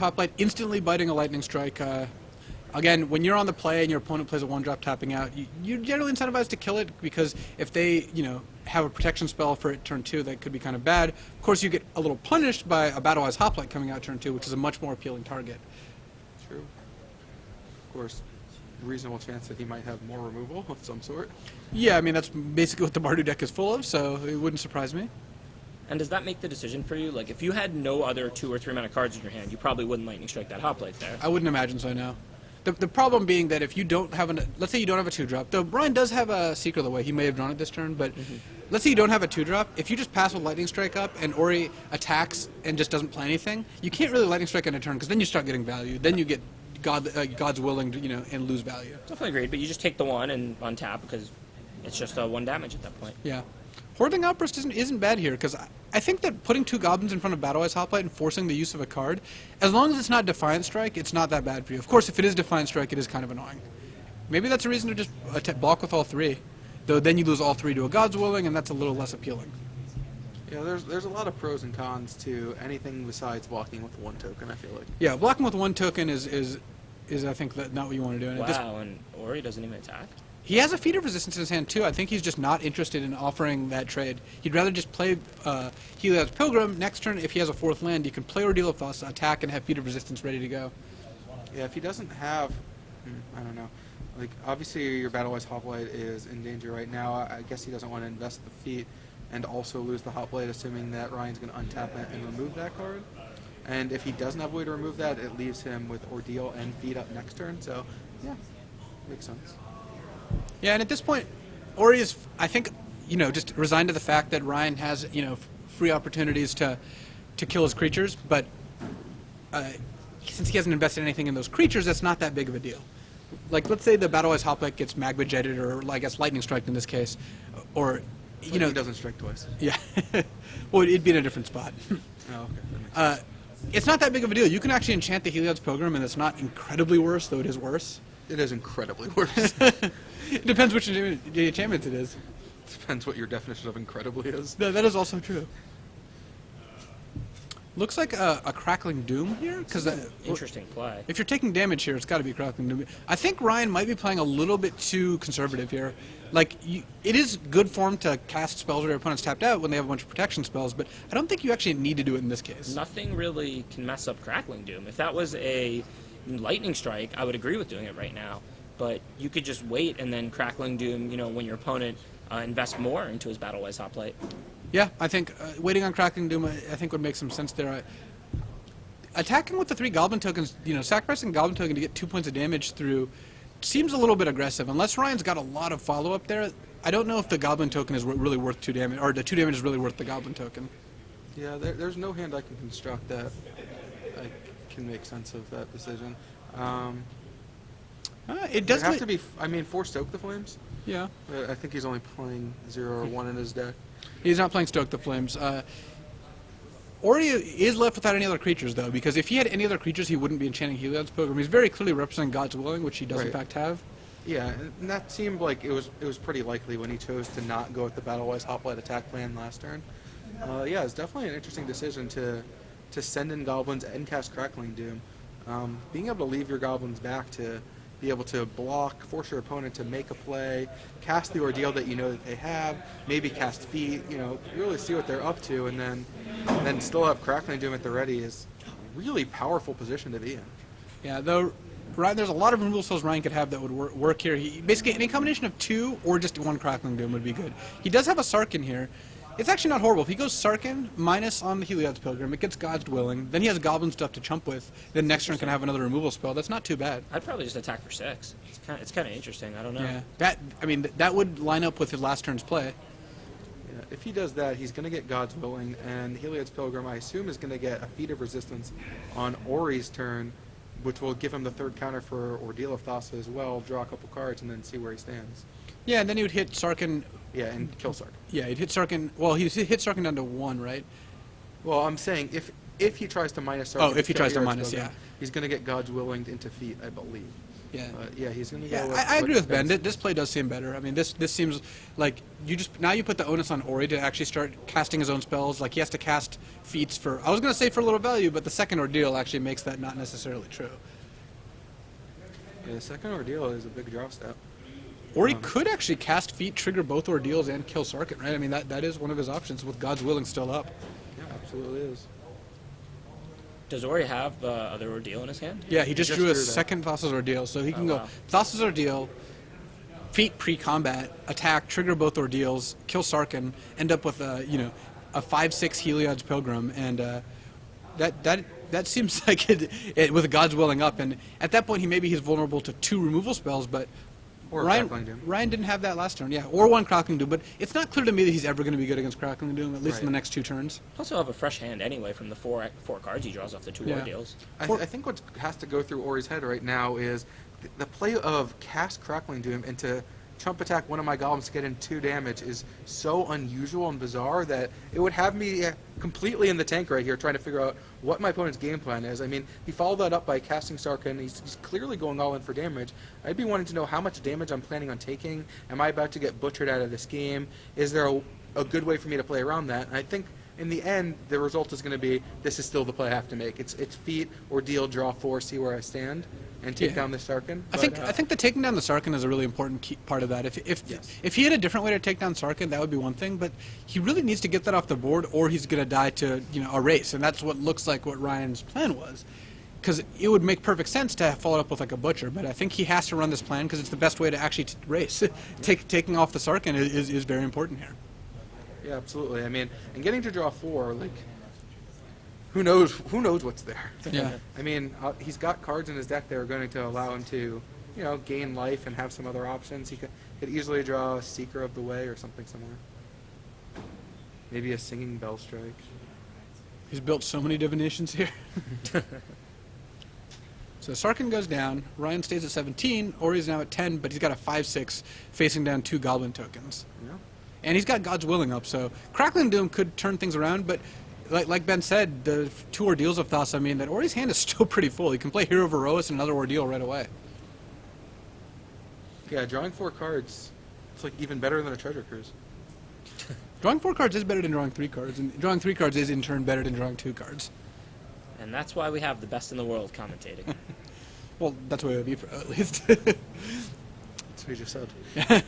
Hoplite, instantly biting a Lightning Strike. Again, when you're on the play and your opponent plays a 1-drop tapping out, you're generally incentivized to kill it, because if they, have a protection spell for it turn 2, that could be kind of bad. Of course, you get a little punished by a Battle-Wise Hoplite coming out turn 2, which is a much more appealing target. True. Of course, reasonable chance that he might have more removal of some sort. Yeah, I mean, that's basically what the Mardu deck is full of, so it wouldn't surprise me. And does that make the decision for you? Like, if you had no other 2 or 3 mana cards in your hand, you probably wouldn't Lightning Strike that Hoplite there. I wouldn't imagine so, no. The problem being that if you don't have let's say you don't have a 2-drop, though Ryan does have a Secret of the Way, he may have drawn it this turn, but let's say you don't have a 2-drop, if you just pass with Lightning Strike up and Orry attacks and just doesn't play anything, you can't really Lightning Strike in a turn, because then you start getting value, then you get God's Willing, and lose value. Definitely agreed, but you just take the 1 and untap, because it's just 1 damage at that point. Yeah. Hoarding Outburst isn't bad here, because I think that putting 2 Goblins in front of Battle-Wise Hoplite and forcing the use of a card, as long as it's not Defiant Strike, it's not that bad for you. Of course, if it is Defiant Strike, it is kind of annoying. Maybe that's a reason to just block with all 3, though then you lose all 3 to a God's Willing, and that's a little less appealing. Yeah, there's a lot of pros and cons to anything besides blocking with 1 token, I feel like. Yeah, blocking with 1 token is I think, not what you want to do. And wow, and Orry doesn't even attack? He has a Feat of Resistance in his hand, too. I think he's just not interested in offering that trade. He'd rather just play Heliod's Pilgrim. Next turn, if he has a 4th land, you can play Ordeal of Thoughts, attack, and have Feat of Resistance ready to go. Yeah, if he doesn't have... I don't know. Like, obviously your Battle-Wise Hoplite is in danger right now. I guess he doesn't want to invest the feat and also lose the Hoplite, assuming that Ryan's going to untap it and remove that card. And if he doesn't have a way to remove that, it leaves him with Ordeal and Feat up next turn. So, yeah, makes sense. Yeah, and at this point, Orry is, I think, just resigned to the fact that Ryan has, free opportunities to kill his creatures, but since he hasn't invested anything in those creatures, that's not that big of a deal. Like, let's say the Battle-Wise Hoplite gets Magma Jetted, or I guess Lightning Striked in this case, or, He doesn't strike twice. Yeah. Well, it'd be in a different spot. Oh, okay. That makes sense. It's not that big of a deal. You can actually enchant the Heliod's Pilgrim, and it's not incredibly worse, though it is worse. It is incredibly worse. It depends which enchantment it is. Depends what your definition of incredibly is. No, that is also true. Looks like a Crackling Doom here, because Interesting play. if you're taking damage here, it's got to be Crackling Doom. I think Ryan might be playing a little bit too conservative here. Like, it is good form to cast spells where your opponent's tapped out when they have a bunch of protection spells, but I don't think you actually need to do it in this case. Nothing really can mess up Crackling Doom. If that was a Lightning Strike, I would agree with doing it right now. But you could just wait and then Crackling Doom, when your opponent invests more into his Battle-Wise Hoplite. Yeah, I think waiting on Crackling Doom, I think would make some sense there. Attacking with the 3 Goblin tokens, sacrificing Goblin token to get 2 points of damage through seems a little bit aggressive. Unless Ryan's got a lot of follow-up there, I don't know if the Goblin token is really worth 2 damage, or the 2 damage is really worth the Goblin token. Yeah, there's no hand I can construct that I can make sense of that decision. It does have to be. I mean, 4 Stoke the Flames. Yeah. I think he's only playing 0 or 1 in his deck. He's not playing Stoke the Flames. Orry is left without any other creatures, though, because if he had any other creatures, he wouldn't be enchanting Heliod's Pilgrim. He's very clearly representing God's Willing, which he does in fact have. Yeah, and that seemed like it was pretty likely when he chose to not go with the Battle-Wise Hoplite attack plan last turn. Yeah, it's definitely an interesting decision to send in Goblins and cast Crackling Doom. Being able to leave your Goblins back to be able to block, force your opponent to make a play, cast the Ordeal that you know that they have, maybe cast Feat, really see what they're up to, and then still have Crackling Doom at the ready is a really powerful position to be in. Yeah, though, Ryan, there's a lot of removal spells Ryan could have that would work here. Basically, any combination of 2 or just 1 Crackling Doom would be good. He does have a Sarkhan here. It's actually not horrible. If he goes Sarkhan minus on the Heliod's Pilgrim, it gets God's Willing. Then he has Goblin stuff to chump with. Then next turn can have another removal spell. That's not too bad. I'd probably just attack for 6. It's kind of interesting. I don't know. Yeah, that would line up with his last turn's play. Yeah, if he does that, he's going to get God's Willing, and Heliod's Pilgrim, I assume, is going to get a Feat of Resistance on Orry's turn, which will give him the 3rd counter for Ordeal of Thassa as well, draw a couple cards, and then see where he stands. Yeah, and then he would hit Sarkhan. Yeah, and kill Sarkhan. Yeah, he'd hit Sarkhan. Well, he'd hit Sarkhan down to 1, right? Well, I'm saying if he tries to minus Sarkhan... Oh, if he tries to minus, Pilgrim, yeah. he's going to get God's Willing into Feat, I believe. Yeah. Yeah, he's going to go Yeah, with I agree what with Ben. Ben's- This play does seem better. I mean, this seems like now you put the onus on Orry to actually start casting his own spells. Like he has to cast feats for. I was going to say for a little value, but the second ordeal actually makes that not necessarily true. Yeah, the second ordeal is a big draw step. Orry could actually cast feat, trigger both ordeals, and kill Sarkhan, right? I mean, that is one of his options with God's Willing still up. Yeah, absolutely is. Does Orry have the other ordeal in his hand? Yeah, he just drew drew a that. second Thassa's Ordeal, so he can go wow. Thassa's Ordeal, feat pre-combat, attack, trigger both ordeals, kill Sarkhan, end up with a 5/6 Heliod's Pilgrim, and that seems like it with God's Willing up, and at that point he's vulnerable to 2 removal spells, but Or Crackling Doom. Ryan didn't have that last turn, yeah, or 1 Crackling Doom, but it's not clear to me that he's ever going to be good against Crackling Doom, at least in the Right. next 2 turns. Plus, he'll have a fresh hand anyway from the four cards he draws off the 2 Yeah. ordeals. I think what has to go through Orry's head right now is the play of cast Crackling Doom into chump attack one of my goblins to get in 2 damage is so unusual and bizarre that it would have me completely in the tank right here trying to figure out what my opponent's game plan is. I mean, he followed that up by casting Sarkhan. He's clearly going all in for damage. I'd be wanting to know how much damage I'm planning on taking. Am I about to get butchered out of this game? Is there a good way for me to play around that? And I think in the end, the result is going to be this is still the play I have to make. It's feat, ordeal, draw 4, see where I stand, and take Yeah. down the Sarkhan. I think the taking down the Sarkhan is a really important part of that. Yes. If he had a different way to take down Sarkhan, that would be one thing. But he really needs to get that off the board, or he's going to die to a race, and that's what looks like what Ryan's plan was. Because it would make perfect sense to follow it up with like a butcher, but I think he has to run this plan because it's the best way to actually race. Taking off the Sarkhan is very important here. Yeah, absolutely. I mean, and getting to draw 4, like, who knows what's there. Yeah. I mean, he's got cards in his deck that are going to allow him to, gain life and have some other options. He could easily draw a Seeker of the Way or something similar. Maybe a Singing Bell Strike. He's built so many divinations here. So Sarkhan goes down. Ryan stays at 17. Orry's now at 10, but he's got a 5/6 facing down 2 Goblin tokens. Yeah. And he's got God's Willing up, so Crackling Doom could turn things around, but like Ben said, the 2 ordeals of Thassa mean that Orry's hand is still pretty full. He can play Hero of Erois and another ordeal right away. Yeah, drawing 4 cards, it's like even better than a Treasure Cruise. Drawing 4 cards is better than drawing 3 cards, and drawing 3 cards is in turn better than drawing 2 cards. And that's why we have the best in the world commentating. Well, that's what it would be, at least. That's what you just said.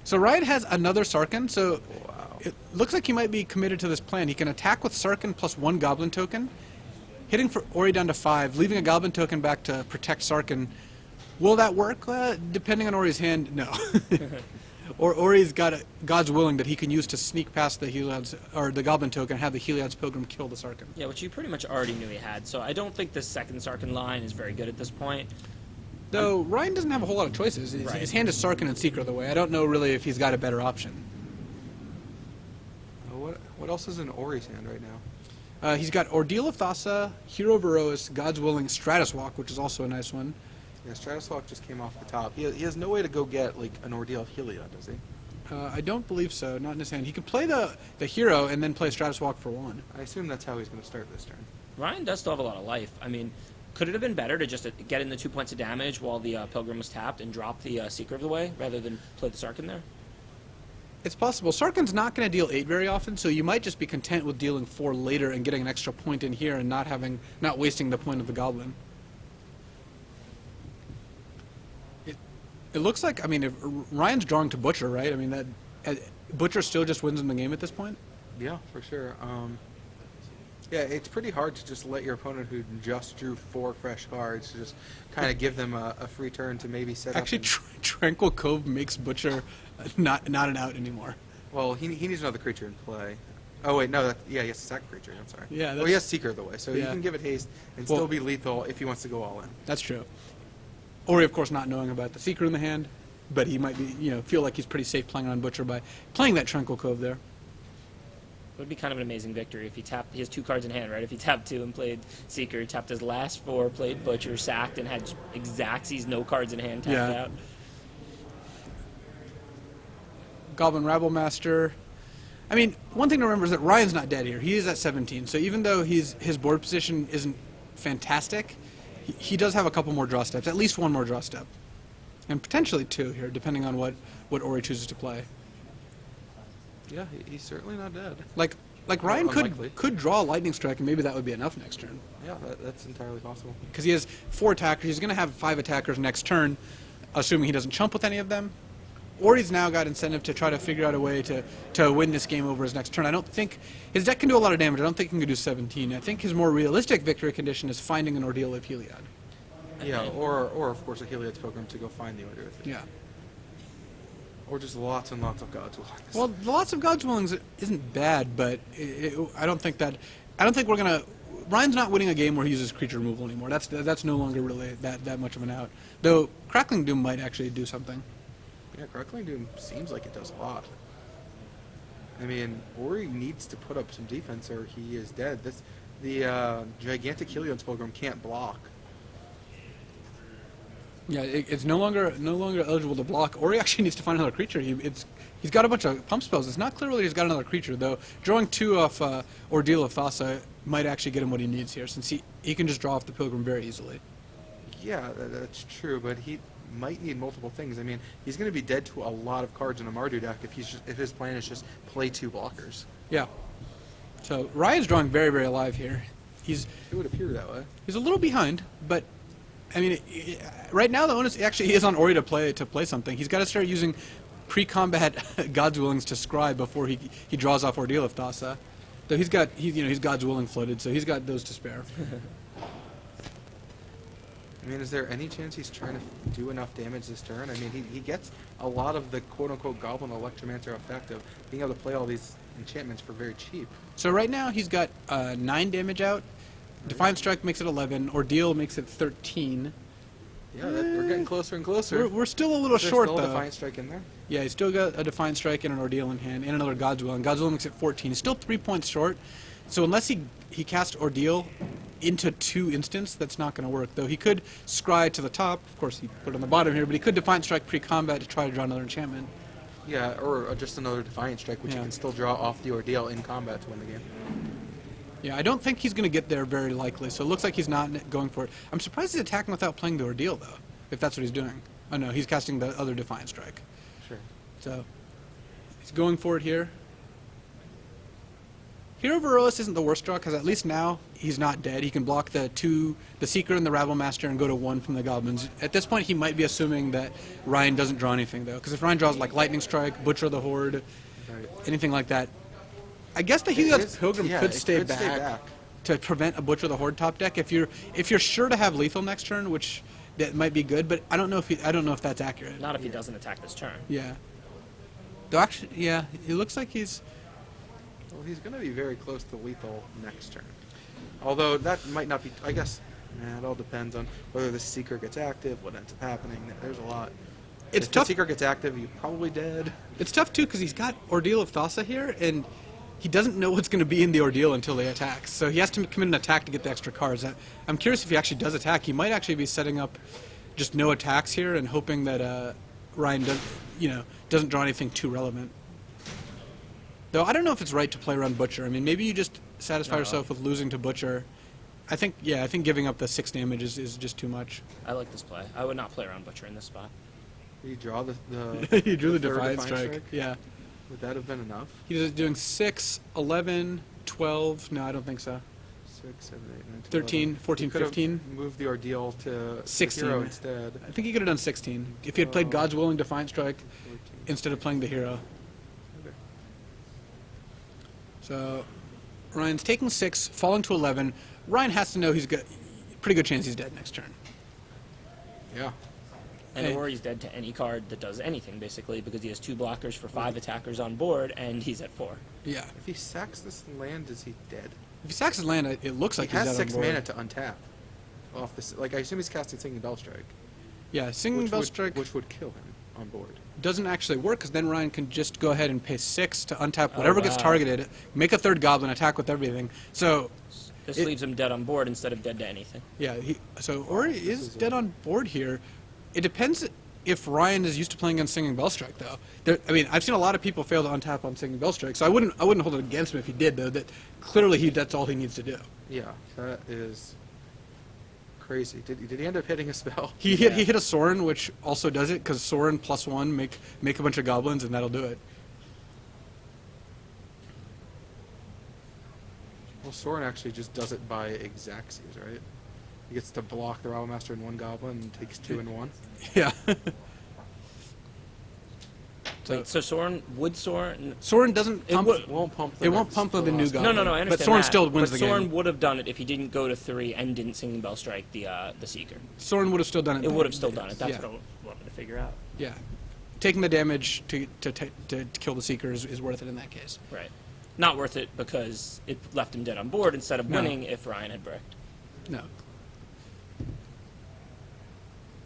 So Ryan has another Sarkhan, so Wow. it looks like he might be committed to this plan. He can attack with Sarkhan plus 1 Goblin token, hitting for Orry down to 5, leaving a Goblin token back to protect Sarkhan. Will that work? Depending on Orry's hand, no. Or Orry's got God's Willing that he can use to sneak past the Heliod's, or the Goblin token and have the Heliod's Pilgrim kill the Sarkhan. Yeah, which you pretty much already knew he had. So I don't think this second Sarkhan line is very good at this point. Though Ryan doesn't have a whole lot of choices. Right. His hand is Sarkhan and Seeker of the Way. I don't know really if he's got a better option. What else is in Orry's hand right now? He's got Ordeal of Thassa, Hero of Erois, God's Willing, Stratus Walk, which is also a nice one. Yeah, Stratus Walk just came off the top. He has no way to go get like an Ordeal of Heliod, does he? I don't believe so, not in his hand. He can play the Hero and then play Stratus Walk for 1. I assume that's how he's going to start this turn. Ryan does still have a lot of life. I mean, could it have been better to just get in the 2 points of damage while the Pilgrim was tapped and drop the Seeker of the Way rather than play the Sarkhan there? It's possible. Sarkhan's not going to deal 8 very often, so you might just be content with dealing 4 later and getting an extra point in here and not wasting the point of the Goblin. It looks like, I mean, if Ryan's drawing to Butcher, right? I mean, that Butcher still just wins in the game at this point? Yeah, for sure. Yeah, it's pretty hard to just let your opponent who just drew 4 fresh cards to just kind of give them a free turn to maybe set Actually, up. Tranquil Cove makes Butcher not an out anymore. Well, he needs another creature in play. Oh wait, no, he has a second creature. I'm sorry. Yeah, Well, he has Seeker of the Way, so he yeah. can give it haste and Well- still be lethal if he wants to go all in. That's true. Orry, of course, not knowing about the Seeker in the hand, but he might be, feel like he's pretty safe playing on Butcher by playing that Tranquil Cove there. It would be kind of an amazing victory if he tapped. He has 2 cards in hand, right? If he tapped 2 and played Seeker, tapped his last 4, played Butcher, sacked, and had Xaxes, no cards in hand, tapped Yeah. out. Goblin Rabble Master. I mean, one thing to remember is that Ryan's not dead here. He is at 17, so even though his board position isn't fantastic, he does have a couple more draw steps, at least one more draw step, and potentially two here, depending on what Orry chooses to play. Yeah, he's certainly not dead. Like Ryan Unlikely. could draw a lightning strike, and maybe that would be enough next turn. Yeah, that's entirely possible. Because he has 4 attackers. He's going to have 5 attackers next turn, assuming he doesn't chump with any of them. Orry's now got incentive to try to figure out a way to win this game over his next turn. I don't think his deck can do a lot of damage. I don't think he can do 17. I think his more realistic victory condition is finding an Ordeal of Heliod. Yeah, or of course a Heliod's Pilgrim to go find the order with it. Yeah. Or just lots and lots of God's Will. Well, lots of God's Willings isn't bad, but I don't think we're gonna. Ryan's not winning a game where he uses creature removal anymore. That's no longer really that much of an out. Though Crackling Doom might actually do something. Yeah, Crackling Doom seems like it does a lot. I mean, Orry needs to put up some defense or he is dead. The gigantic Heliod's Pilgrim can't block. Yeah, it's no longer eligible to block. Orry actually needs to find another creature. He's got a bunch of pump spells. It's not clear whether he's got another creature, though. Drawing 2 off Ordeal of Thassa might actually get him what he needs here, since he can just draw off the Pilgrim very easily. Yeah, that's true, but he might need multiple things. I mean, he's going to be dead to a lot of cards in a Mardu deck if his plan is just play 2 blockers. Yeah. So Ryan's drawing very, very alive here. It would appear that way. He's a little behind, but I mean, right now the onus actually is on Orry to play something. He's got to start using pre-combat God's Willings to scry before he draws off Ordeal of Thassa. Though he's God's Willing flooded, so he's got those to spare. I mean, is there any chance he's trying to do enough damage this turn? I mean, he gets a lot of the quote-unquote Goblin Electromancer effect of being able to play all these enchantments for very cheap. So right now he's got 9 damage out. Defiant Strike makes it 11. Ordeal makes it 13. Yeah, we're getting closer and closer. We're still a little Is there short, still though. a Defiant Strike in there? Yeah, he's still got a Defiant Strike and an Ordeal in hand, and another God's Will. And God's Will makes it 14. He's still 3 points short. So unless he casts Ordeal into 2 instants, that's not going to work. Though he could scry to the top. Of course, he put it on the bottom here, but he could Defiant Strike pre-combat to try to draw another enchantment. Yeah, or just another Defiant Strike, which Yeah. you can still draw off the Ordeal in combat to win the game. Yeah, I don't think he's going to get there very likely, so it looks like he's not going for it. I'm surprised he's attacking without playing the Ordeal, though, if that's what he's doing. Oh, no, he's casting the other Defiant Strike. Sure. So he's going for it here. Hero Varroas isn't the worst draw, because at least now he's not dead. He can block the Seeker and the Rabble Master and go to 1 from the Goblins. At this point, he might be assuming that Ryan doesn't draw anything, though, because if Ryan draws like Lightning Strike, Butcher the Horde, Right. anything like that, I guess the Heliod's Pilgrim Yeah, could it stay could back. stay back. To prevent a Butcher the Horde top deck. If you're sure to have lethal next turn, which that might be good, but I don't know if that's accurate. Not if he doesn't attack this turn. Yeah. Though actually, yeah, it looks like he's. Well, he's going to be very close to lethal next turn. Although that might not be. I guess it all depends on whether the Seeker gets active, what ends up happening. There's a lot. It's if tough. the Seeker gets active, you're probably dead. It's tough too because he's got Ordeal of Thassa here, and he doesn't know what's going to be in the Ordeal until he attacks. So he has to commit an attack to get the extra cards. I'm curious if he actually does attack. He might actually be setting up just no attacks here and hoping that Ryan doesn't draw anything too relevant. Though I don't know if it's right to play around Butcher. I mean, maybe you just satisfy yourself with losing to Butcher. I think giving up the 6 damage is just too much. I like this play. I would not play around Butcher in this spot. You draw the He drew the third Defiant Strike. Yeah. Would that have been enough? He's doing 6, 11, 12. No, I don't think so. 6, 7, 8, 9, 10, 13, 11. 14, You could have 15. moved the Ordeal to 16. the Hero instead. I think he could have done 16 if he had played God's Willing Defiant Strike 14. instead of playing the hero. Okay. So Ryan's taking 6, falling to 11. Ryan has to know he's got pretty good chance he's dead next turn. Yeah. And Hey. or he's dead to any card that does anything, basically, because he has 2 blockers for 5 attackers on board, and he's at 4. Yeah. If he sacks this land, is he dead? If he sacks his land, it looks like He he's has dead 6 on board. mana to untap. Off this, I assume he's casting Singing Bell Strike. Yeah, Singing Bell Strike which would kill him on board. doesn't actually work because then Ryan can just go ahead and pay 6 to untap whatever gets wow. targeted, make a 3rd Goblin, attack with everything. So This It- leaves him dead on board instead of dead to anything. yeah, so Orry is dead on board here. It depends if Ryan is used to playing against Singing Bell Strike, though. I've seen a lot of people fail to untap on Singing Bell Strike, so I wouldn't hold it against him if he did, though. That clearly that's all he needs to do. Yeah, that is crazy. Did he end up hitting a spell? He hit a Sorin, which also does it, because Sorin +1 make a bunch of goblins, and that'll do it. Well, Sorin actually just does it by Exacxies, right? He gets to block the Rabblemaster in 1 goblin and takes 2 in 1. Yeah. Wait, so Sorin Sorin doesn't pump. Won't pump. It won't pump the new goblin. No, I understand. But Sorin that. still wins but the Sorin game. would have done it if he didn't go to 3 and didn't Singing Bell Strike the Seeker. Sorin would have still done it. It would have still done it. That's Yeah. what I wanted to figure out. Yeah. Taking the damage to kill the Seeker is worth it in that case. Right. Not worth it because it left him dead on board instead of No. winning if Ryan had bricked. No.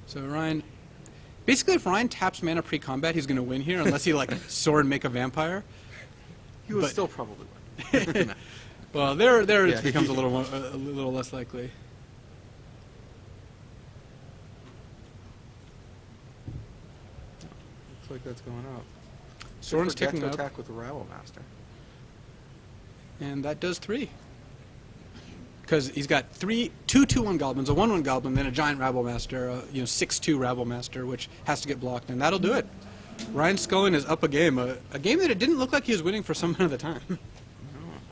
So Ryan, basically, if Ryan taps mana pre-combat, he's going to win here, unless he like Sorin make a vampire. He would But- still probably win. Well, there Yeah. it becomes a little less likely. Looks like that's going up. Sorin's Forget ticking to up, attack with the Rabblemaster. and that does 3. Because he's got 2 2/1 goblins, a 1/1 goblin, then a giant Rabblemaster, 6/2 Rabblemaster, which has to get blocked, and that'll do it. Ryan Scullin is up a game that it didn't look like he was winning for some amount of the time. No,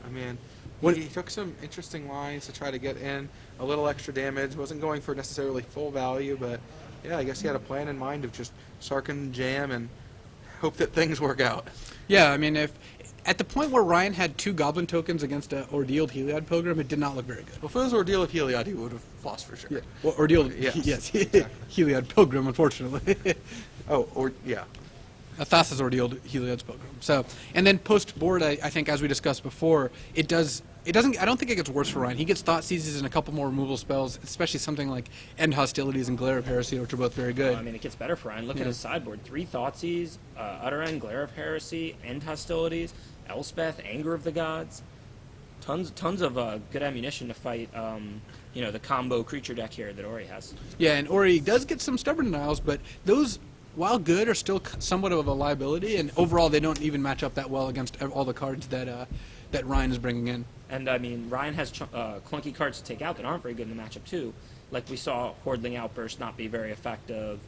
I mean, What- he took some interesting lines to try to get in a little extra damage. Wasn't going for necessarily full value, but yeah, I guess he had a plan in mind of just Sarkin jam and hope that things work out. Yeah, I mean, if at the point where Ryan had 2 goblin tokens against an Ordealed Heliod Pilgrim, it did not look very good. Well, if it was Ordeal of Heliod, he would have lost for sure. Well, Ordealed, Yes, yes, exactly. Heliod Pilgrim, unfortunately. Oh, or yeah. Thassa's Ordealed Heliod's Pilgrim. So, and then post board, I think, as we discussed before, it doesn't. I don't think it gets worse for Ryan. He gets Thought Seizes and a couple more removal spells, especially something like End Hostilities and Glare of Heresy, which are both very good. I mean, it gets better for Ryan. Look Yeah. at his sideboard. 3 Thoughtseize, Utter End, Glare of Heresy, End Hostilities, Elspeth, Anger of the Gods. Tons of good ammunition to fight, the combo creature deck here that Orry has. Yeah, and Orry does get some Stubborn Denials, but those, while good, are still somewhat of a liability, and overall they don't even match up that well against all the cards that Ryan is bringing in. And, I mean, Ryan has clunky cards to take out that aren't very good in the matchup, too. Like we saw Hordling Outburst not be very effective.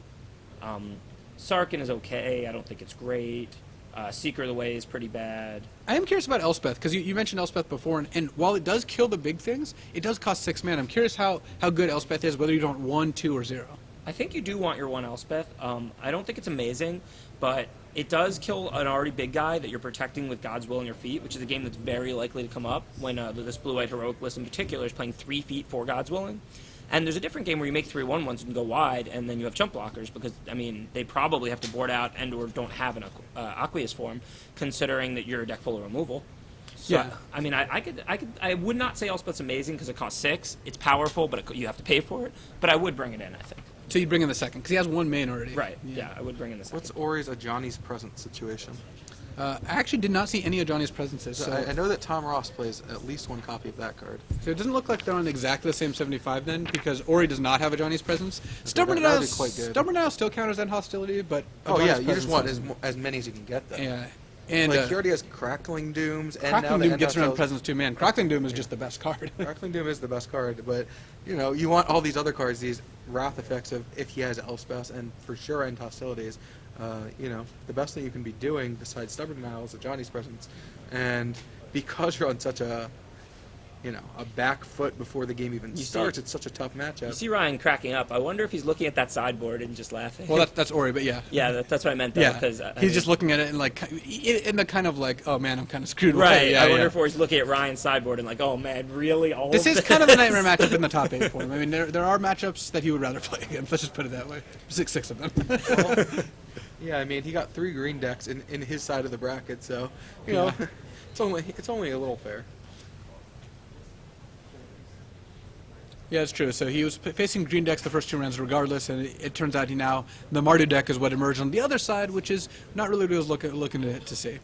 Sarkin is okay. I don't think it's great. Seeker of the Way is pretty bad. I am curious about Elspeth, because you mentioned Elspeth before, and while it does kill the big things, it does cost 6 mana. I'm curious how good Elspeth is, whether you don't 1, 2, or 0. I think you do want your 1 Elspeth. I don't think it's amazing, but it does kill an already big guy that you're protecting with God's Will in your feet, which is a game that's very likely to come up when this blue-white heroic list in particular is playing 3 feet for God's Willing. And there's a different game where you make 3 1/1s and go wide, and then you have jump blockers because, I mean, they probably have to board out and or don't have an Aqueous form, considering that you're a deck full of removal. So, Yeah. I mean, I would not say Elspeth's amazing because it costs 6. It's powerful, but you have to pay for it. But I would bring it in, I think. So you bring in the second, because he has 1 main already. Right. Yeah, I would bring in the second. What's Ori's a Johnny's Present situation? I actually did not see any of Johnny's presences, so, I know that Tom Ross plays at least 1 copy of that card. so it doesn't look like they're on exactly the same 75 then, because Ori does not have a Johnny's presence. Stubborn that would be Denials quite good. Stubborn Denials still counters End Hostility, but a Oh yeah, Johnny's you just presence want doesn't. as many as you can get. Then. Yeah, and Like he already has Crackling Dooms, and now Crackling the Doom End gets around Hostile- presence too, man. Crackling Doom is just the best card. Crackling Doom is the best card, but you want all these other cards, these wrath effects of if he has Elspeth and for sure End Hostilities. The best thing you can be doing besides Stubborn Denial is a Johnny's Presence, and because you're on such a back foot before the game even starts, it's such a tough matchup. You see Ryan cracking up. I wonder if he's looking at that sideboard and just laughing. Well, that's Ori, but yeah. yeah, that's what I meant, though, Yeah, because... he's just looking at it and in the kind of like, oh man, I'm kind of screwed. Right, way. Yeah, I wonder yeah. if he's looking at Ryan's sideboard and like, oh man, really? All This of is kind of a nightmare matchup in the top 8 for him. I mean, there are matchups that he would rather play against. Let's just put it that way. Six of them. Yeah, I mean he got 3 green decks in his side of the bracket, so Yeah. it's only a little fair. Yeah, it's true. So he was facing green decks the first 2 rounds regardless, and it turns out the Mardu deck is what emerged on the other side, which is not really what he was looking to see.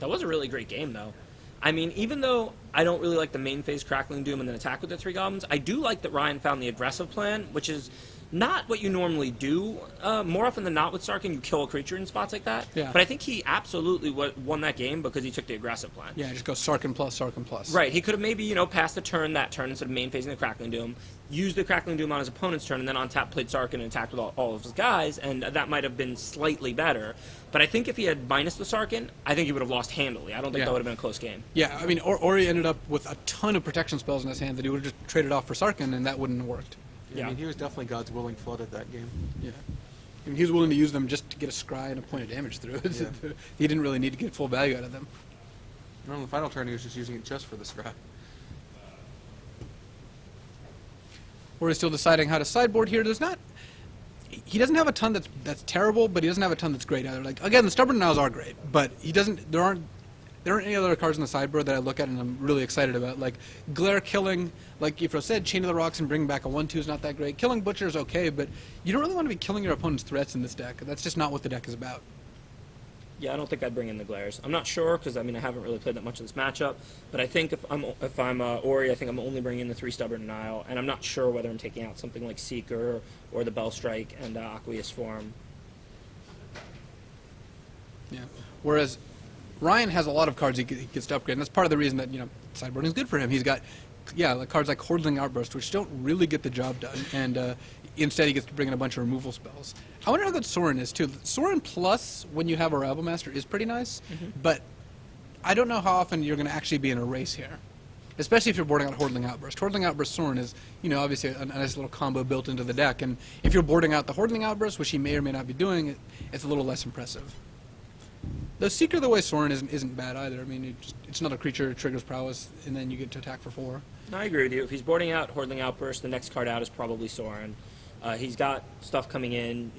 That was a really great game, though. I mean, even though I don't really like the main phase Crackling Doom and then attack with the 3 goblins, I do like that Ryan found the aggressive plan, which is not what you normally do. More often than not with Sarkin, you kill a creature in spots like that. Yeah. But I think he absolutely won that game because he took the aggressive plan. Yeah, just go Sarkin plus, Sarkin plus. Right. He could have maybe, passed the turn that turn instead of main phasing the Crackling Doom, used the Crackling Doom on his opponent's turn, and then on tap played Sarkin and attacked with all of his guys, and that might have been slightly better. But I think if he had minus the Sarkin, I think he would have lost handily. I don't think that would have been a close game. Yeah, I mean, Orry ended up with a ton of protection spells in his hand that he would have just traded off for Sarkin, and that wouldn't have worked. Yeah. I mean, he was definitely God's willing flood at that game. Yeah. I mean, he was willing to use them just to get a scry and a point of damage through. Yeah. He didn't really need to get full value out of them. And on the final turn, he was just using it just for the scrap. Orry's still deciding how to sideboard here. He doesn't have a ton that's terrible, but he doesn't have a ton that's great either. Like, again, the Stubborn Denials are great, but there aren't any other cards in the sideboard that I look at and I'm really excited about. Like, Glare killing, like Ifro said, Chain of the Rocks and bringing back a 1/2 is not that great. Killing Butcher is okay, but you don't really want to be killing your opponent's threats in this deck. That's just not what the deck is about. Yeah, I don't think I'd bring in the Glares. I'm not sure because I haven't really played that much of this matchup. But I think if I'm Orry, I think I'm only bringing in the 3 Stubborn Denial, and I'm not sure whether I'm taking out something like Seeker or the Bell Strike and Aqueous Form. Yeah. Whereas Ryan has a lot of cards he gets to upgrade, and that's part of the reason that sideboarding is good for him. He's got like cards like Hordling Outburst, which don't really get the job done, and instead he gets to bring in a bunch of removal spells. I wonder how good Sorin is too. Sorin plus when you have a Rival Master is pretty nice, but I don't know how often you're going to actually be in a race here, especially if you're boarding out Hordling Outburst. Hordling Outburst Sorin is obviously a nice little combo built into the deck, and if you're boarding out the Hordling Outburst, which he may or may not be doing, it's a little less impressive. The Seeker the way Sorin isn't bad either. I mean, it's another creature, triggers prowess, and then you get to attack for 4. No, I agree with you. If he's boarding out Hordling Outburst, the next card out is probably Sorin. He's got stuff coming in,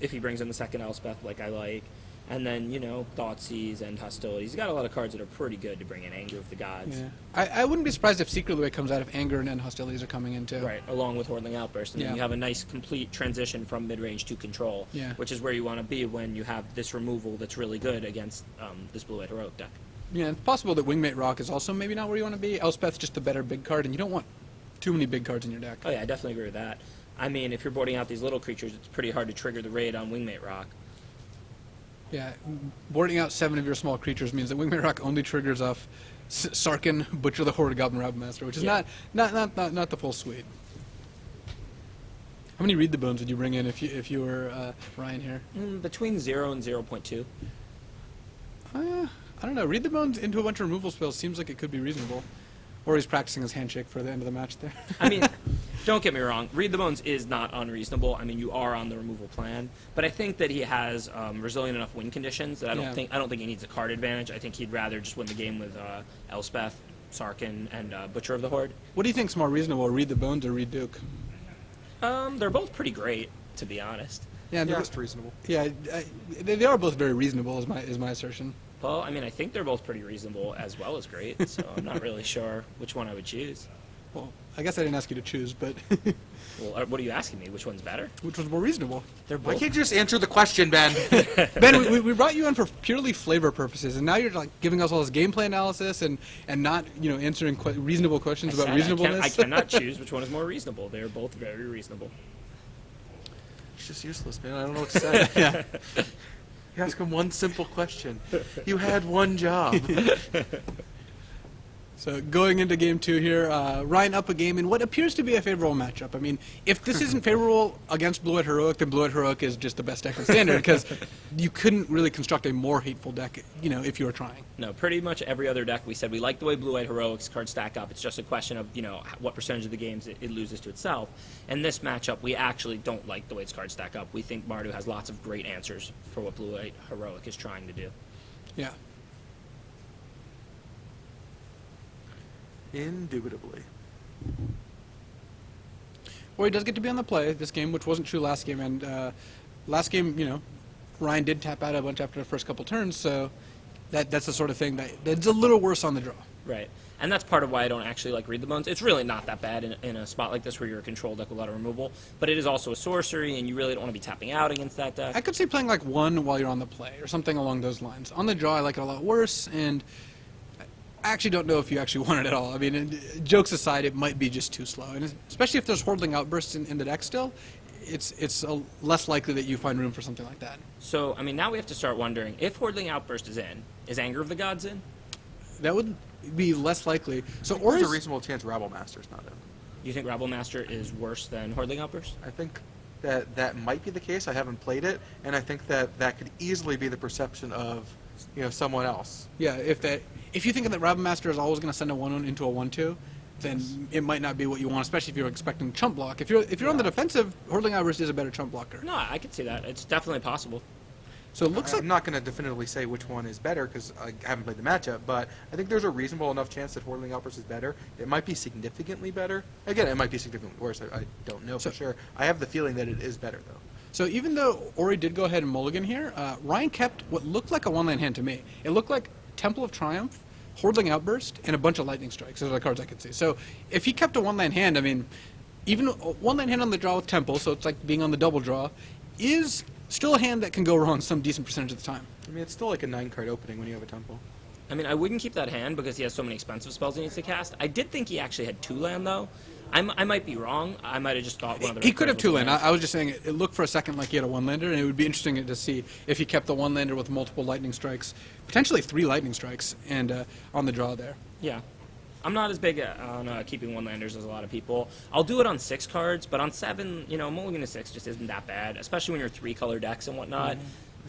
if he brings in the second Elspeth like I like, and then, Thoughtseize and Hostility. He's got a lot of cards that are pretty good to bring in Anger of the Gods. Yeah. I wouldn't be surprised if Seeker the way comes out if Anger and Hostilities are coming in too. Right, along with Hordling Outburst. And then you have a nice complete transition from mid-range to control, which is where you want to be when you have this removal that's really good against this Blue-White Heroic deck. Yeah, it's possible that Wingmate Rock is also maybe not where you want to be. Elspeth's just the better big card, and you don't want too many big cards in your deck. Oh yeah, I definitely agree with that. I mean, if you're boarding out these little creatures, it's pretty hard to trigger the raid on Wingmate Rock. Yeah, boarding out 7 of your small creatures means that Wingmate Rock only triggers off Sarkin, Butcher the Horde, Goblin Rival Master, which is not the full suite. How many Read the Bones would you bring in if you were Ryan here? Between 0 and 0.2. I don't know. Read the Bones into a bunch of removal spells seems like it could be reasonable. Or he's practicing his handshake for the end of the match there. I mean, don't get me wrong. Read the Bones is not unreasonable. I mean, you are on the removal plan, but I think that he has resilient enough win conditions that I don't think he needs a card advantage. I think he'd rather just win the game with Elspeth, Sarkin, and Butcher of the Horde. What do you think's more reasonable, Read the Bones or Read Duke? They're both pretty great, to be honest. Yeah, Just reasonable. Yeah, they are both very reasonable, is my assertion. Well, I mean, I think they're both pretty reasonable as well as great, so I'm not really sure which one I would choose. Well, I guess I didn't ask you to choose, but Well, what are you asking me? Which one's better? which was more reasonable? They're Why both. can't you just answer the question, Ben? Ben, we brought you on for purely flavor purposes, and now you're like giving us all this gameplay analysis and not answering reasonable questions about reasonableness. I cannot choose which one is more reasonable. They're both very reasonable. It's just useless, man. I don't know what to say. Yeah. You ask him one simple question. You had one job. So going into game 2 here, Ryan up a game in what appears to be a favorable matchup. I mean, if this isn't favorable against Blue-White Heroic, then Blue-White Heroic is just the best deck in Standard, because you couldn't really construct a more hateful deck, if you were trying. No, pretty much every other deck we said we like the way Blue-White Heroic's cards stack up. It's just a question of, what percentage of the games it loses to itself. And this matchup, we actually don't like the way its cards stack up. We think Mardu has lots of great answers for what Blue-White Heroic is trying to do. Yeah. Indubitably. Well, he does get to be on the play this game, which wasn't true last game. And last game, Ryan did tap out a bunch after the first couple turns, so that's the sort of thing that's a little worse on the draw. Right. And that's part of why I don't actually like Read the Bones. It's really not that bad in a spot like this where you're a control deck with a lot of removal, but it is also a sorcery, and you really don't want to be tapping out against that deck. I could see playing like 1 while you're on the play, or something along those lines. On the draw, I like it a lot worse, and I actually don't know if you actually want it at all. I mean, jokes aside, it might be just too slow, and especially if there's Hordling Outbursts in the deck still, it's less likely that you find room for something like that. So, I mean, now we have to start wondering, if Hordling Outburst is in, is Anger of the Gods in? That would be less likely. So There's Orry's a reasonable chance Rabble Master's not in. You think Rabble Master is worse than Hordling Outburst? I think that might be the case. I haven't played it, and I think that could easily be the perception of, someone else. Yeah, if you think that Rabble Master is always going to send a 1-1 into a 1-2, then it might not be what you want, especially if you're expecting chump block. If you're on the defensive, Hordling Outburst is a better chump blocker. No, I could see that. It's definitely possible. So it looks like I'm not going to definitively say which one is better because I haven't played the matchup, but I think there's a reasonable enough chance that Hordling Outburst is better. It might be significantly better. Again, it might be significantly worse. I don't know for sure. I have the feeling that it is better, though. So even though Orry did go ahead and mulligan here, Ryan kept what looked like a one-land hand to me. It looked like Temple of Triumph, Hordling Outburst, and a bunch of Lightning Strikes. Those are the cards I could see. So if he kept a one-land hand, I mean, even a one-land hand on the draw with Temple, so it's like being on the double draw, is still a hand that can go wrong some decent percentage of the time. I mean, it's still like a 9-card opening when you have a Temple. I mean, I wouldn't keep that hand because he has so many expensive spells he needs to cast. I did think he actually had 2-land, though. I might be wrong. I might have just thought one of the He could have red cards was 2-land. land. I was just saying it looked for a second like he had a one-lander, and it would be interesting to see if he kept the one-lander with multiple Lightning Strikes, potentially 3 Lightning Strikes, and on the draw there. Yeah. I'm not as big on keeping one-landers as a lot of people. I'll do it on 6 cards, but on 7, mulligan to 6 just isn't that bad, especially when you're 3-color decks and whatnot.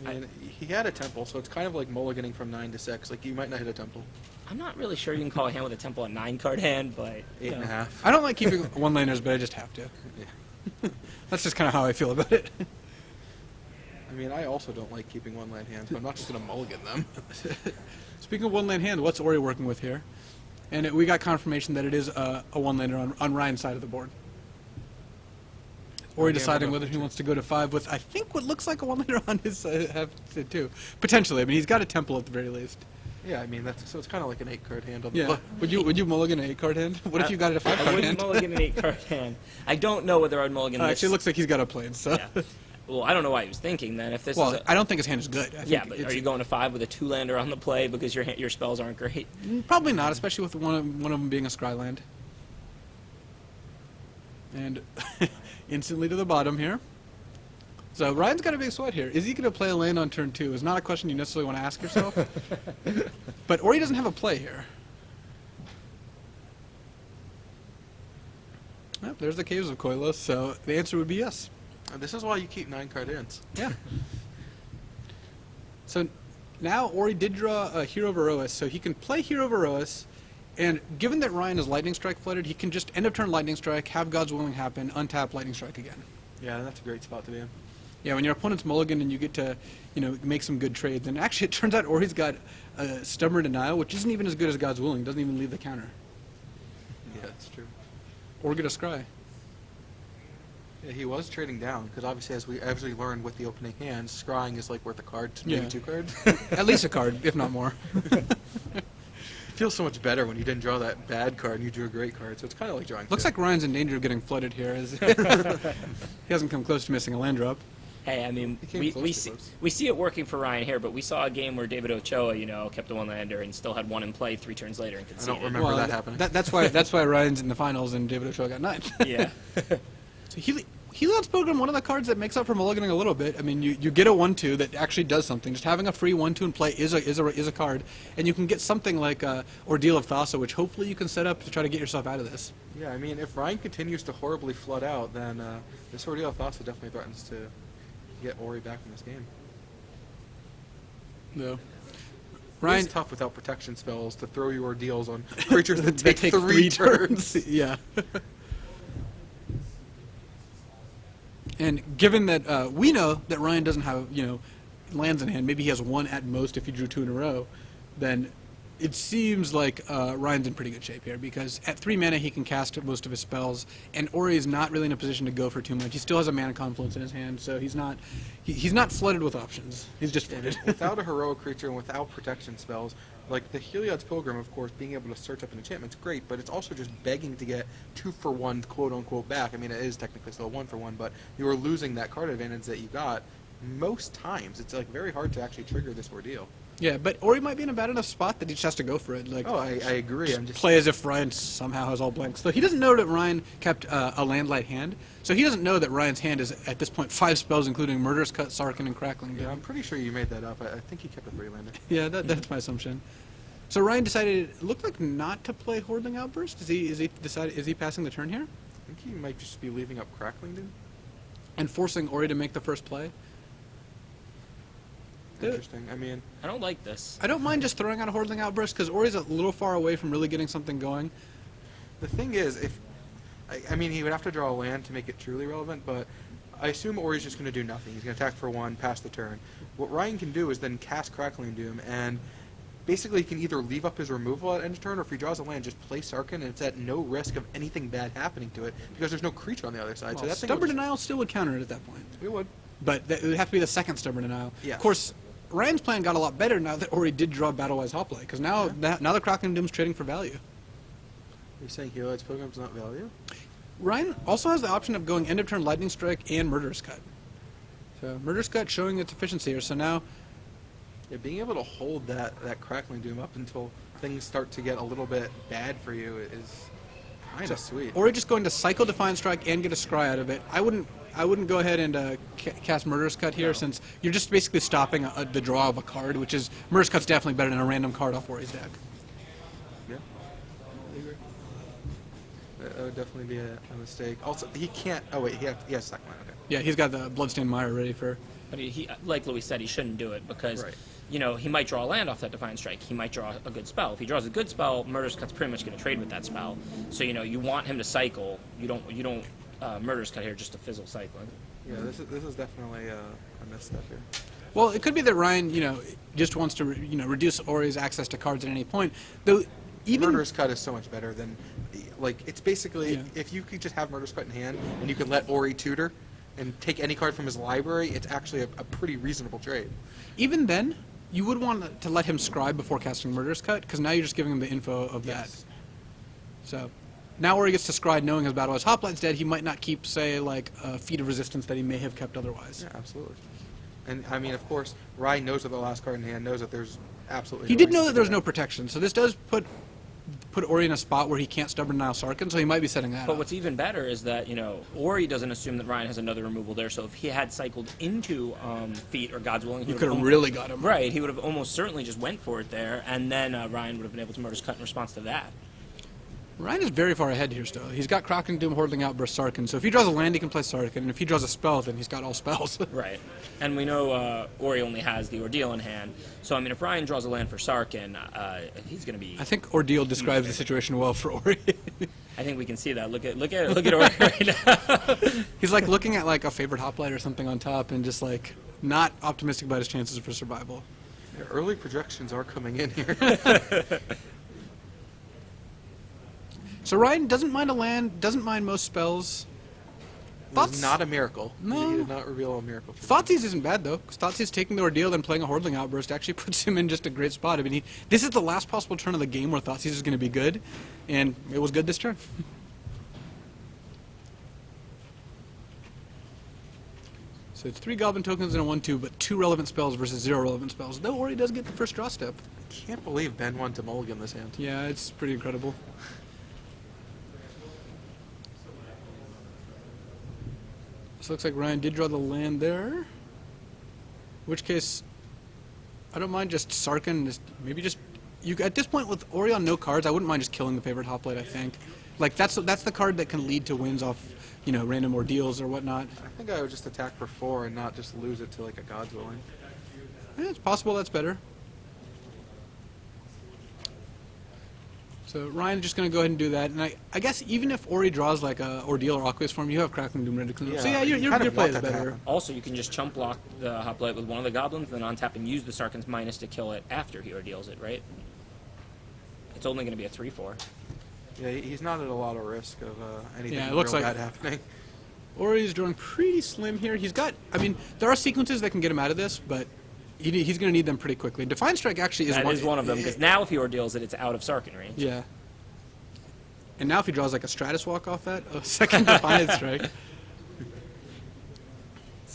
I mean, he had a Temple, so it's kind of like mulliganing from 9 to 6. Like, you might not hit a Temple. I'm not really sure you can call a hand with a Temple a 9-card hand, but... 8.5. I don't like keeping one-landers, but I just have to. Yeah. That's just kind of how I feel about it. I mean, I also don't like keeping one-land hands, but I'm not just going to mulligan them. Speaking of one-land hand, what's Orry working with here? And we got confirmation that it is a one-lander on Ryan's side of the board. Orry deciding whether he wants to go to 5 with, I think, what looks like a one-lander on his side too. Potentially. I mean, he's got a Temple at the very least. Yeah, I mean, so it's kind of like an 8-card hand on the Yeah. flip. Would you mulligan an 8-card hand? What if you got it a 5-card I wouldn't hand? mulligan an 8-card hand. I don't know whether I'd mulligan this. Actually, it looks like he's got a plane, so... Yeah. Well, I don't know why he was thinking then. If this Well, is I don't think his hand is good. I yeah, think but it's- are you going to 5 with a 2-lander on the play because your spells aren't great? Probably not, especially with one of them being a Scryland. And instantly to the bottom here. So Ryan's got a big sweat here. Is he going to play a land on turn 2? Is not a question you necessarily want to ask yourself. But Orry doesn't have a play here. Well, there's the Caves of Koilos, so the answer would be yes. And this is why you keep 9-card hands. Yeah. So now Orry did draw a Hero of Erois, so he can play Hero of Erois, and given that Ryan is Lightning Strike flooded, he can just end of turn Lightning Strike, have God's Willing happen, untap Lightning Strike again. Yeah, that's a great spot to be in. Yeah, when your opponent's mulligan and you get to, make some good trades. And actually, it turns out Orry's got a Stubborn Denial, which isn't even as good as God's Willing. Doesn't even leave the counter. Yeah, that's true. Or get a Scry. Yeah, he was trading down, because obviously, as we learned with the opening hands, scrying is like worth a card, maybe Yeah. 2 cards. At least a card, if not more. It feels so much better when you didn't draw that bad card and you drew a great card, so it's kind of like drawing Looks 2. like Ryan's in danger of getting flooded here. He hasn't come close to missing a land drop. Hey, I mean, He came we close to see those. we see it working for Ryan here, but we saw a game where David Ochoa, kept a 1-lander and still had 1 in play 3 turns later and I conceded. don't remember that happening. That's why Ryan's in the finals and David Ochoa got 9. Yeah. So Heliod's Pilgrim, one of the cards that makes up for mulliganing a little bit. I mean, you get a 1/2 that actually does something. Just having a free 1/2 in play is a card, and you can get something like Ordeal of Thassa, which hopefully you can set up to try to get yourself out of this. Yeah, I mean, if Ryan continues to horribly flood out, then this Ordeal of Thassa definitely threatens to get Orry back in this game. No. Ryan's Ryan, tough without protection spells to throw your ordeals on creatures that they take 3 turns. Yeah. And given that we know that Ryan doesn't have lands in hand, maybe he has 1 at most if he drew 2 in a row, then it seems like Ryan's in pretty good shape here, because at 3 mana he can cast most of his spells, and Orry is not really in a position to go for too much. He still has a mana confluence in his hand, so he's not flooded with options. He's just flooded. Without a heroic creature and without protection spells, like the Heliod's Pilgrim, of course, being able to search up an enchantment's great, but it's also just begging to get 2 for 1, quote unquote, back. I mean, it is technically still 1 for 1, but you are losing that card advantage that you got most times. It's like very hard to actually trigger this ordeal. Yeah, but Orry might be in a bad enough spot that he just has to go for it. Like, Oh, I agree. I'm just play as if Ryan somehow has all blanks. So he doesn't know that Ryan kept a landlight hand. So he doesn't know that Ryan's hand is, at this point, 5 spells, including Murderous Cut, Sarkin, and Crackling Doom. Yeah, I'm pretty sure you made that up. I think he kept a 3-lander. Yeah, that's my assumption. So Ryan decided, it looked like not to play Hordeling Outburst. Is he passing the turn here? I think he might just be leaving up Crackling Doom. And forcing Orry to make the first play? Interesting. I mean, I don't like this. I don't mind just throwing out a Hordeling Outburst, because Orry's a little far away from really getting something going. the thing is, I mean, he would have to draw a land to make it truly relevant, but I assume Orry's just going to do nothing. He's going to attack for 1, pass the turn. What Ryan can do is then cast Crackling Doom, and basically he can either leave up his removal at end of turn, or if he draws a land, just play Sarkin, and it's at no risk of anything bad happening to it, because there's no creature on the other side. Well, so that thing Stubborn would Denial still would counter it at that point. it would. But it would have to be the second Stubborn Denial. Yes. Of course, Ryan's plan got a lot better now that Orry did draw Battlewise Hoplite, because now the Crackling Doom's trading for value. You're saying Heloid's Pilgrim's not value? Ryan also has the option of going end of turn Lightning Strike and Murderous Cut. So Murderous Cut showing its efficiency here. So now, Yeah, being able to hold that Crackling Doom up until things start to get a little bit bad for you is kind of sweet. Orry just going to cycle Defiant Strike and get a scry out of it. I wouldn't go ahead and cast Murderous Cut here, since you're just basically stopping the draw of a card, which is Murderous Cut's definitely better than a random card off Orry's deck. Yeah, I agree. That would definitely be a mistake. Also, he can't. Oh wait, he has second line. Okay. Yeah, he's got the Bloodstained Mire ready for. But he, like Louis said, he shouldn't do it because, Right. you know, he might draw a land off that Defiant Strike. He might draw a good spell. If he draws a good spell, Murderous Cut's pretty much going to trade with that spell. So, you know, you want him to cycle. You don't Murderous Cut here just to fizzle cycling. Yeah, this is definitely a misstep here. Well, it could be that Ryan, just wants to, reduce Orry's access to cards at any point. Though, even Murderous Cut is so much better than, like, it's basically, Yeah. if you could just have Murderous Cut in hand and you could let Orry tutor and take any card from his library, it's actually a pretty reasonable trade. even then, you would want to let him scribe before casting Murderous Cut, because now you're just giving him the info of that. Yes. So now Orry gets to scribe knowing his Battlewise Hoplite's dead. He might not keep, say, like a Feat of Resistance that he may have kept otherwise. Yeah, absolutely. And I mean, of course, Ryan knows that the last card in hand knows that there's absolutely. He no did reason know to that do there was no protection, so this does put Orry in a spot where he can't Stubborn Denial Sarkin, so he might be setting that But up. what's even better is that, you know, Orry doesn't assume that Ryan has another removal there. So if he had cycled into Feat or God's Willing, he You would could have really got him. Right, he would have almost certainly just went for it there, and then Ryan would have been able to Murderous Cut in response to that. Ryan is very far ahead here still. He's got Crackling Doom, Hordeling Outburst, Sarkin, so if he draws a land, he can play Sarkin, and if he draws a spell, then he's got all spells. Right, and we know Orry only has the Ordeal in hand. So I mean, if Ryan draws a land for Sarkin, he's going to be. I think Ordeal describes the situation well for Orry. I think we can see that. Look at Orry right now. He's like looking at like a favorite hoplite or something on top, and just like not optimistic about his chances for survival. Yeah, early projections are coming in here. So Ryan doesn't mind a land, doesn't mind most spells. It's not a miracle. No. He did not reveal a miracle. Thoughtseize isn't bad though, because Thoughtseiz's taking the Ordeal, then playing a Hordeling Outburst actually puts him in just a great spot. I mean, this is the last possible turn of the game where Thoughtseize is going to be good, and it was good this turn. So it's 3 Goblin tokens and a 1/2, but 2 relevant spells versus 0 relevant spells. Though Orry does get the first draw step. Can't believe Ben won to mulligan this hand. Yeah, it's pretty incredible. So it looks like Ryan did draw the land there. In which case, I don't mind just Sarkin. Maybe just you at this point with Orry on no cards, I wouldn't mind just killing the favorite hoplite. I think, like that's the card that can lead to wins off, random ordeals or whatnot. I think I would just attack for 4 and not just lose it to like a God's Willing. Yeah, it's possible that's better. So Ryan's just going to go ahead and do that, and I guess even if Orry draws like a Ordeal or Aqueous Form, you have Crackling Doom ready to clean up. So yeah, you your kind of play want is that to better. happen. Also, you can just chump block the Hoplite with one of the Goblins, then untap and use the Sarkin's minus to kill it after he Ordeals it, right? It's only going to be a 3/4. Yeah, he's not at a lot of risk of anything Yeah, it looks real like- bad happening. Orry's drawing pretty slim here. He's got, there are sequences that can get him out of this, but he's going to need them pretty quickly. Defiant Strike actually is That is one of them, because now if he Ordeals it, it's out of Sarkin range. Yeah. And now if he draws like a Stratus Walk off that, a second Defiant Strike.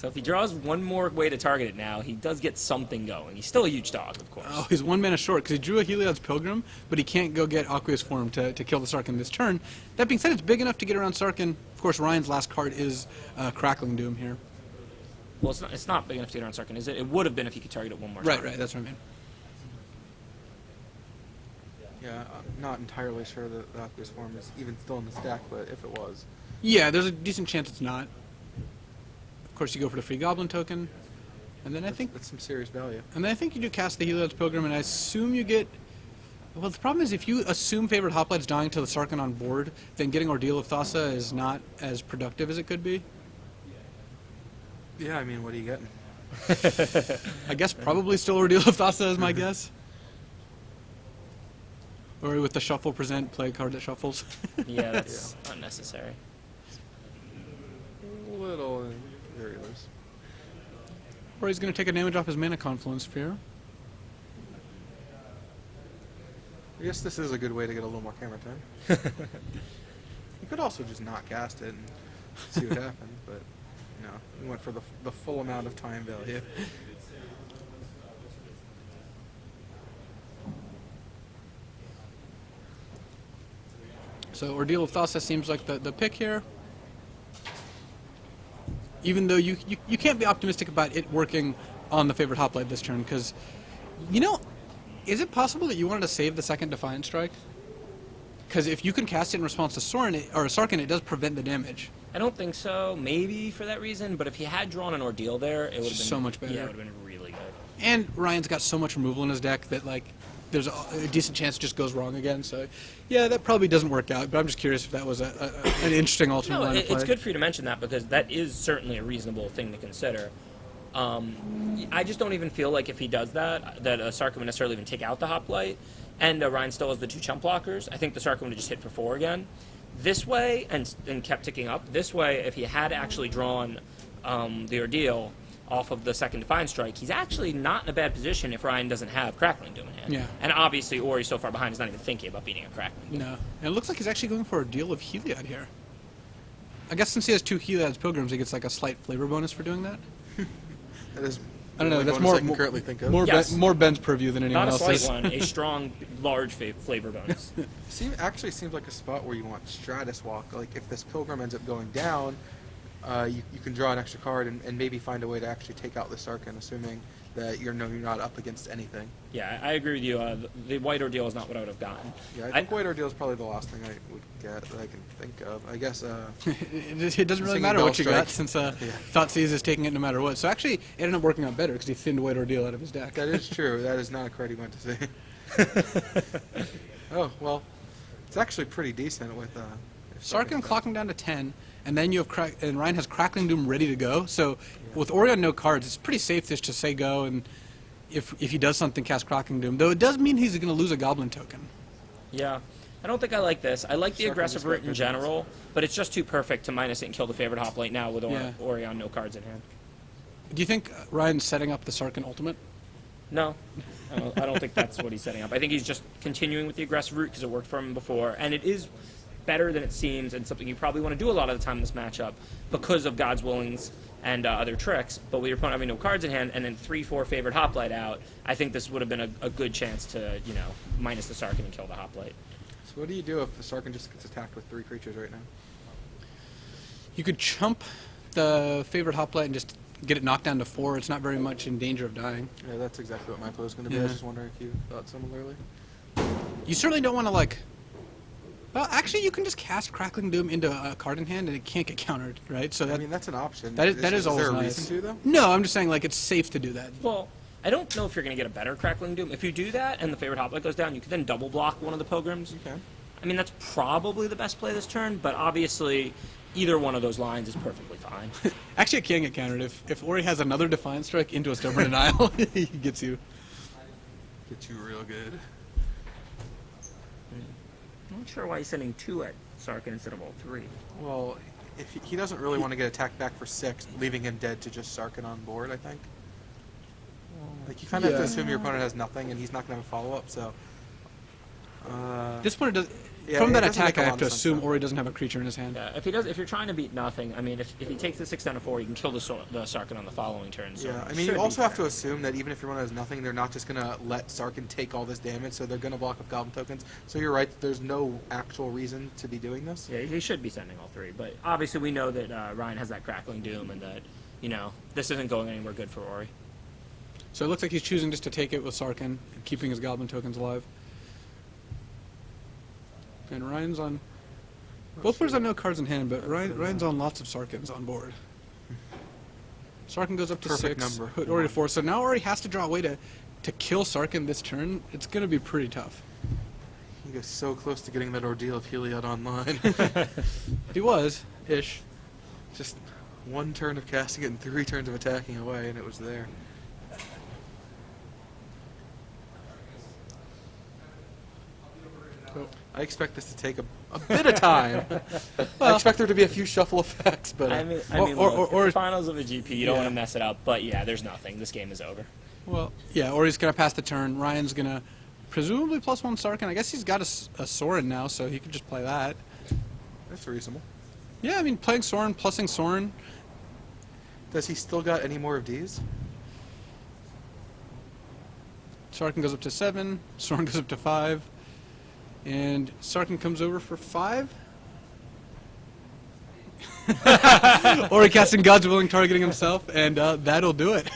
So if he draws one more way to target it now, he does get something going. He's still a huge dog, of course. Oh, he's 1 mana short because he drew a Heliod's Pilgrim, but he can't go get Aqueous Form to kill the Sarkhan this turn. That being said, it's big enough to get around Sarkhan. Of course, Ryan's last card is Crackling Doom here. Well, it's not big enough to get around Sarkhan, is it? It would have been if he could target it one more time. Right, that's what I mean. Yeah, I'm not entirely sure that the Aqueous Form is even still in the stack, but if it was. Yeah, there's a decent chance it's not. Of course, you go for the free Goblin token, and then I think That's some serious value. you do cast the Heliod's Pilgrim, and I assume you get. Well, the problem is if you assume Favorite Hoplites dying to the Sarkhan on board, then getting Ordeal of Thassa is not as productive as it could be. Yeah, I mean, what are you getting? I guess probably still Ordeal of Thassa is my guess. Or with the shuffle present, play a card that shuffles. Yeah, that's unnecessary. A little, very loose. Or he's going to take a damage off his Mana Confluence Sphere. I guess this is a good way to get a little more camera time. You could also just not cast it and see what happens, but no, we went for the full amount of time value. So Ordeal of Thassa seems like the pick here. Even though you can't be optimistic about it working on the Favorite Hoplite this turn, because, is it possible that you wanted to save the second Defiant Strike? Because if you can cast it in response to Sarkhan, it does prevent the damage. I don't think so. Maybe for that reason, but if he had drawn an Ordeal there, it would have been So much better. Yeah, it would have been really good. And Ryan's got so much removal in his deck that, there's a decent chance it just goes wrong again. So, yeah, that probably doesn't work out. But I'm just curious if that was an interesting alternate No, line of play. it's good for you to mention that because that is certainly a reasonable thing to consider. I just don't even feel like if he does that Sarkhan would necessarily even take out the Hoplite, and Ryan still has the 2 chump blockers. I think the Sarkhan would have just hit for 4 again. This way, and kept ticking up. This way, if he had actually drawn the Ordeal off of the second Defiant Strike, he's actually not in a bad position if Ryan doesn't have Crackling Doom in hand. Yeah. And obviously, Orry so far behind is not even thinking about beating a Crackling Doom. No. And it looks like he's actually going for a deal of Heliod here. I guess since he has 2 Heliod's Pilgrims, he gets a slight flavor bonus for doing that. That is. I don't know. the That's only bonus more I can currently think of. more, Yes. more Ben's purview than anyone Not a else's. slight one, a strong, large flavor bonus. Actually seems like a spot where you want Stratus Walk. Like if this Pilgrim ends up going down, you can draw an extra card and maybe find a way to actually take out the Sarkhan, assuming that you're not up against anything. Yeah, I agree with you. The White Ordeal is not what I would have gotten. Yeah, I think White Ordeal is probably the last thing I would get that I can think of. I guess. It doesn't really Singing matter Bell what you Strike. got, since Thoughtseize is taking it no matter what. So actually, it ended up working out better because he thinned White Ordeal out of his deck. That is true. That is not a card he went to say. Oh well, it's actually pretty decent with. If Sarkhan Sarkhan's clocking down to 10, and then you have and Ryan has Crackling Doom ready to go. So with Orry on no cards, it's pretty safe to just say go, and if he does something, cast Crackling Doom. Though it does mean he's going to lose a Goblin token. Yeah. I don't think I like this. I like the Sarkhan aggressive just route got in good general, but it's just too perfect to minus it and kill the Favorite Hoplite now with Yeah. Orry on no cards in hand. Do you think Ryan's setting up the Sarkhan Ultimate? No, I don't think that's what he's setting up. I think he's just continuing with the aggressive route because it worked for him before, and it is better than it seems and something you probably want to do a lot of the time in this matchup because of God's Willings and other tricks. But with your opponent having no cards in hand and then 3-4 Favorite Hoplite out, I think this would have been a good chance to, minus the Sarkhan and kill the Hoplite. So what do you do if the Sarkhan just gets attacked with 3 creatures right now? You could chump the Favorite Hoplite and just get it knocked down to 4. It's not very much in danger of dying. Yeah, that's exactly what my play was going to be. I Yeah. was just wondering if you thought similarly. You certainly don't want to well, actually, you can just cast Crackling Doom into a card in hand and it can't get countered, right? So I mean, that's an option. that is is always there a nice. reason to, though? No, I'm just saying it's safe to do that. Well, I don't know if you're going to get a better Crackling Doom. If you do that and the Favorite Hoplite goes down, you can then double block one of the Pilgrims. Okay. I mean, that's probably the best play this turn, but obviously either one of those lines is perfectly fine. Actually, it can get countered. If Orry has another Defiant Strike into a Stubborn Denial, he gets you. Gets you real good. I'm not sure why he's sending 2 at Sarkhan instead of all 3. Well, if he doesn't really want to get attacked back for 6, leaving him dead to just Sarkhan on board, I think. Like, you kind of have to assume your opponent has nothing, and he's not going to have a follow-up, so... At this point, Yeah, from it that doesn't attack, make a I lot have to of sense, assume though. Orry doesn't have a creature in his hand. Yeah, if you're trying to beat nothing, I mean, if he takes the 6 down to 4, you can kill the Sarkhan on the following turn. So Yeah, I it mean, should you be also have to fair. assume that even if your opponent has nothing, they're not just going to let Sarkhan take all this damage, so they're going to block up Goblin tokens. So you're right, there's no actual reason to be doing this. Yeah, he should be sending all 3. But obviously, we know that Ryan has that Crackling Doom, and that this isn't going anywhere good for Orry. So it looks like he's choosing just to take it with Sarkhan and keeping his Goblin tokens alive. And Ryan's on... Both players have no cards in hand, but Ryan's on lots of Sarkhans on board. Sarkhan goes up to Perfect 6, number. put Orry to 4. So now Orry has to draw a way to kill Sarkhan this turn. It's going to be pretty tough. He goes so close to getting that ordeal of Heliod online. He was, ish. Just one turn of casting it and 3 turns of attacking away, and it was there. So, I expect this to take a bit of time. I expect there to be a few shuffle effects, but I mean, or- look, it's the finals of a GP. You don't Yeah. want to mess it up. But yeah, there's nothing. This game is over. well, yeah, Orry's going to pass the turn. Ryan's going to presumably +1 Sarkhan. I guess he's got a Sorin now, so he could just play that. that's reasonable. Yeah, I mean, playing Sorin, plussing Sorin. Does he still got any more of these? Sarkhan goes up to 7. Sorin goes up to 5. And Sarkhan comes over for 5. Orry casting God's Willing, targeting himself, and that'll do it.